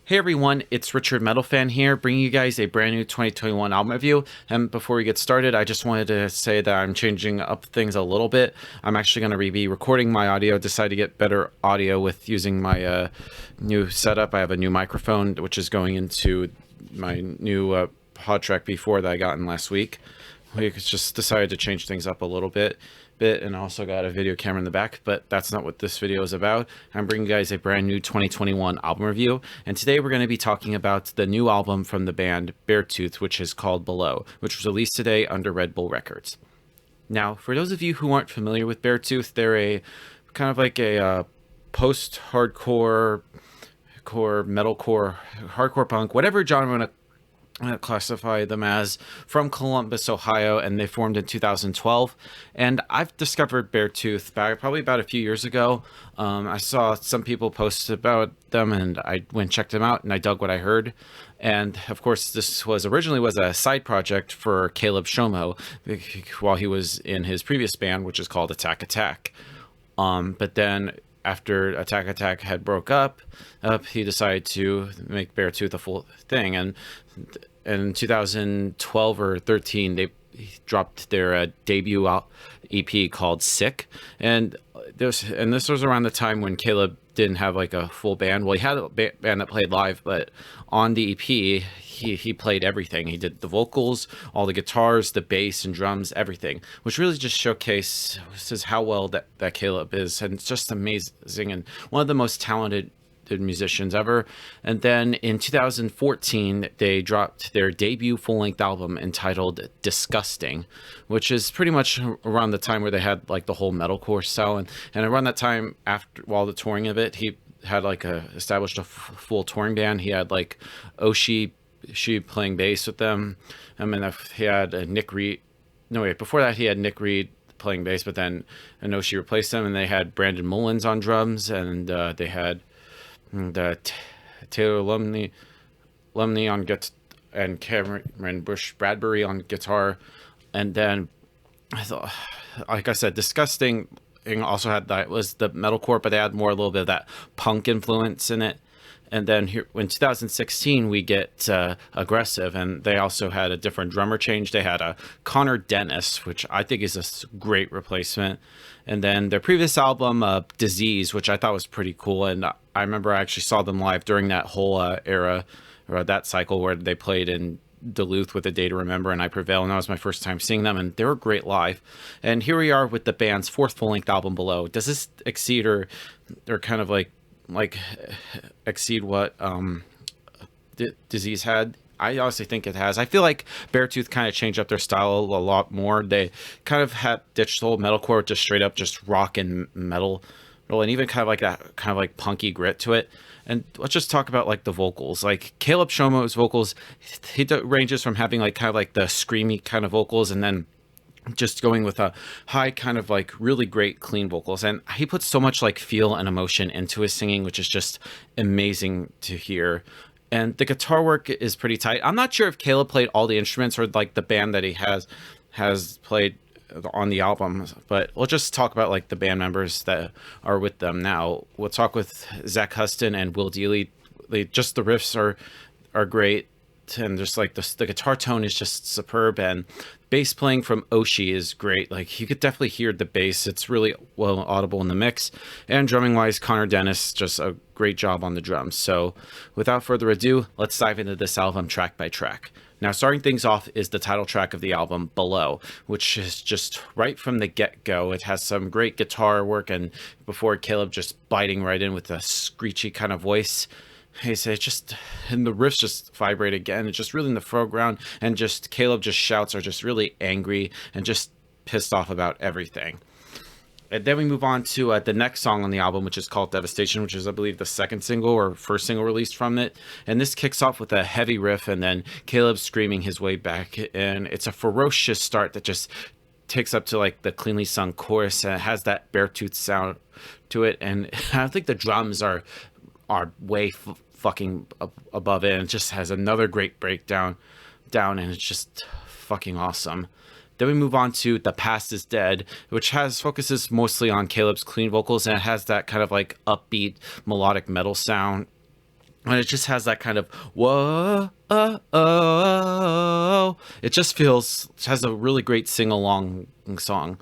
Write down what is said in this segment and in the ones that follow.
Hey everyone, it's Richard Metalfan here, bringing you guys a brand new 2021 album review. And before we get started, I just wanted to say that I'm changing up things a little bit. I'm actually going to be recording my audio. Decided to get better audio with using my new setup. I have a new microphone, which is going into my new pod track B4 that I got in last week. We just decided to change things up a little bit, and also got a video camera in the back, but that's not what this video is about. I'm bringing you guys a brand new 2021 album review, and today we're going to be talking about the new album from the band Beartooth, which is called Below, which was released today under Red Bull Records. Now, for those of you who aren't familiar with Beartooth, they're a kind of like a post-hardcore, metalcore, hardcore punk, whatever genre you want to classify them as, from Columbus, Ohio, and they formed in 2012. And I've discovered Beartooth probably about a few years ago. I saw some people post about them, and I went and checked them out, and I dug what I heard. And of course, this was originally a side project for Caleb Shomo while he was in his previous band, which is called Attack Attack. But then after Attack Attack had broke up, he decided to make Beartooth a full thing. And in 2012 or 13, they dropped their debut EP called Sick. And this was around the time when Caleb didn't have like a full band. Well, he had a band that played live, but on the EP, he played everything. He did the vocals, all the guitars, the bass and drums, everything, which really just showcases how well that Caleb is. And it's just amazing and one of the most talented musicians ever. And then in 2014, they dropped their debut full-length album entitled Disgusting, which is pretty much around the time where they had like the whole metalcore style. And around that time, while the touring of it, he had like established a full touring band. He had like Oshi playing bass with them. I mean, he had Nick Reed. No, wait, before that he had Nick Reed playing bass, but then Oshi replaced him, and they had Brandon Mullins on drums, and they had Taylor Lumley on guitar, and Cameron Bush Bradbury on guitar. And then I thought, like I said, Disgusting also had that was the metalcore, but they had a little bit of that punk influence in it. And then here in 2016 we get Aggressive, and they also had a different drummer change. They had a Connor Dennis, which I think is a great replacement. And then their previous album, Disease, which I thought was pretty cool. And I remember I actually saw them live during that whole era, or that cycle where they played in Duluth with A Day to Remember and I Prevail, and that was my first time seeing them, and they were great live. And here we are with the band's fourth full-length album, Below. Does this exceed or kind of like exceed what Disease had? I honestly think it has. I feel like Beartooth kind of changed up their style a lot more. They kind of had ditched the whole metalcore, just straight up just rock and metal, and even kind of like that kind of like punky grit to it. And let's just talk about like the vocals. Like Caleb Shomo's vocals, he ranges from having like kind of like the screamy kind of vocals, and then just going with a high kind of like really great clean vocals. And he puts so much like feel and emotion into his singing, which is just amazing to hear. And the guitar work is pretty tight. I'm not sure if Caleb played all the instruments or like the band that he has played on the album, but we'll just talk about like the band members that are with them now. We'll talk with Zach Huston and Will Dealey. The riffs are great, and just like the guitar tone is just superb, and bass playing from Oshi is great. Like you could definitely hear the bass. It's really well audible in the mix. And drumming wise, Connor Dennis, just a great job on the drums. So without further ado, let's dive into this album track by track. Now, starting things off is the title track of the album, Below, which is just right from the get-go. It has some great guitar work, and before Caleb just biting right in with a screechy kind of voice. And the riffs just vibrate again. It's just really in the foreground, and just Caleb just shouts are just really angry and just pissed off about everything. And then we move on to the next song on the album, which is called Devastation, which is, I believe, the second single or first single released from it. And this kicks off with a heavy riff, and then Caleb screaming his way back. And it's a ferocious start that just takes up to like the cleanly sung chorus, and it has that Beartooth sound to it. And I think the drums are way fucking above it, and it just has another great breakdown, and it's just fucking awesome. Then we move on to The Past is Dead, which focuses mostly on Caleb's clean vocals, and it has that kind of like upbeat melodic metal sound. And it just has that kind of whoa, it just feels, it has a really great sing-along song.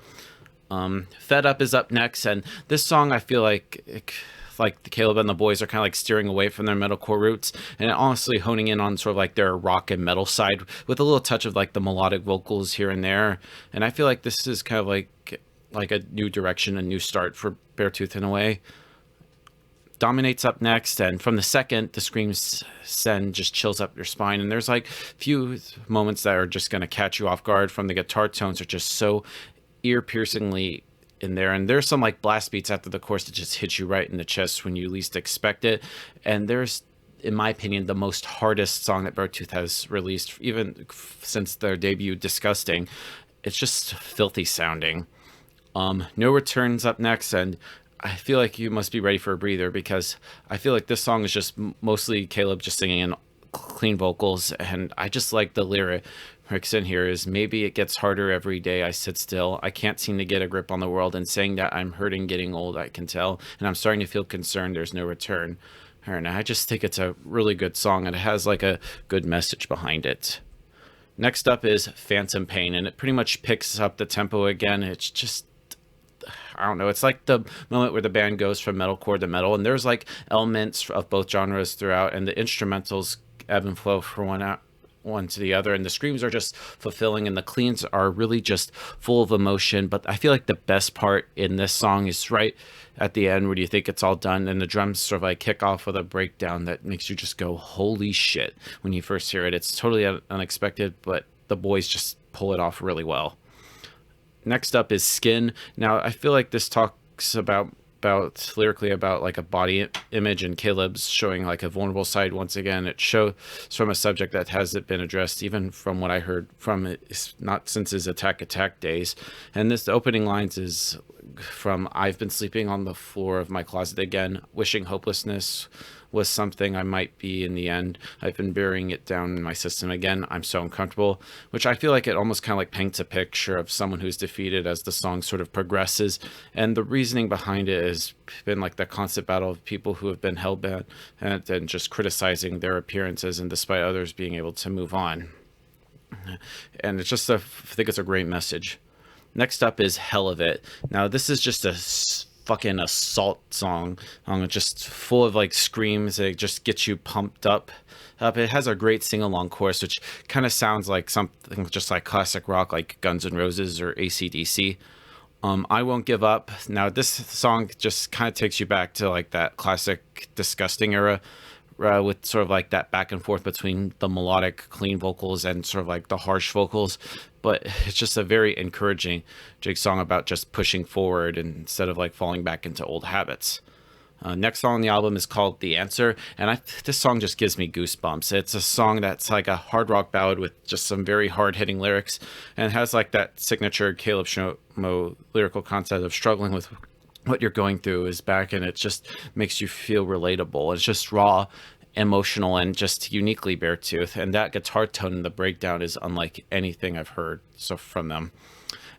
Fed Up is up next, and this song I feel like the Caleb and the boys are kind of like steering away from their metalcore roots and honestly honing in on sort of like their rock and metal side with a little touch of like the melodic vocals here and there. And I feel like this is kind of like a new direction, a new start for Beartooth in a way. Dominates up next, and from the second, the screams send just chills up your spine, and there's like few moments that are just going to catch you off guard. From the guitar tones are just so ear-piercingly in there, and there's some like blast beats after the chorus that just hit you right in the chest when you least expect it. And there's, in my opinion, the most hardest song that Beartooth has released, even since their debut, Disgusting. It's just filthy sounding. No Returns up next, and I feel like you must be ready for a breather, because I feel like this song is just mostly Caleb just singing in clean vocals, and I just like the lyrics in here is, maybe it gets harder every day I sit still. I can't seem to get a grip on the world, and saying that I'm hurting, getting old, I can tell, and I'm starting to feel concerned, there's no return. And I just think it's a really good song, and it has like a good message behind it. Next up is Phantom Pain, and it pretty much picks up the tempo again. It's just, I don't know, it's like the moment where the band goes from metalcore to metal, and there's like elements of both genres throughout, and the instrumentals ebb and flow from one to the other, and the screams are just fulfilling, and the cleans are really just full of emotion. But I feel like the best part in this song is right at the end, where you think it's all done, and the drums sort of like kick off with a breakdown that makes you just go, holy shit, when you first hear it. It's totally unexpected, but the boys just pull it off really well. Next up is Skin. Now, I feel like this talks about lyrically about like a body image, and Caleb's showing like a vulnerable side once again. It shows from a subject that hasn't been addressed, even from what I heard from it, not since his Attack days. And the opening lines is from, I've been sleeping on the floor of my closet again, wishing hopelessness was something I might be in the end. I've been burying it down in my system again. I'm so uncomfortable, which I feel like it almost kind of like paints a picture of someone who's defeated as the song sort of progresses. And the reasoning behind it has been like the constant battle of people who have been hell-bent and just criticizing their appearances, and despite others being able to move on. And it's just I think it's a great message. Next up is Hell of It. Now, this is just a fucking assault song, just full of like screams. It just gets you pumped up. It has a great sing-along chorus, which kind of sounds like something just like classic rock, like Guns N' Roses or AC/DC. I Won't Give Up. Now, this song just kind of takes you back to like that classic Disgusting era, with sort of like that back and forth between the melodic clean vocals and sort of like the harsh vocals. But it's just a very encouraging song about just pushing forward instead of like falling back into old habits. Next song on the album is called The Answer, and this song just gives me goosebumps. It's a song that's like a hard rock ballad with just some very hard-hitting lyrics, and has like that signature Caleb Shomo lyrical concept of struggling with what you're going through is back, and it just makes you feel relatable. It's just raw, emotional, and just uniquely Beartooth, and that guitar tone in the breakdown is unlike anything I've heard from them.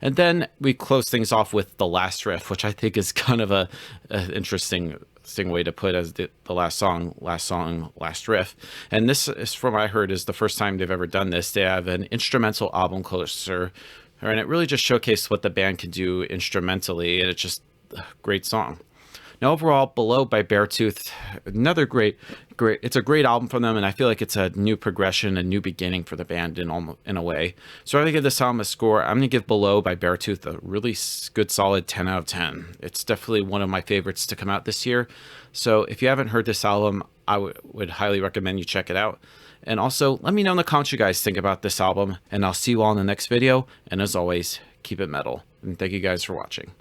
And then we close things off with the last riff, which I think is kind of a interesting way to put as the last song, last riff. And this is, from what I heard, is the first time they've ever done this. They have an instrumental album closer, and it really just showcased what the band can do instrumentally, and it's just a great song. Now, overall, Below by Beartooth, another great, it's a great album from them, and I feel like it's a new progression, a new beginning for the band in a way. So I'm going to give this album a score. I'm going to give Below by Beartooth a really good, solid 10 out of 10. It's definitely one of my favorites to come out this year. So if you haven't heard this album, I would highly recommend you check it out. And also, let me know in the comments what you guys think about this album, and I'll see you all in the next video. And as always, keep it metal. And thank you guys for watching.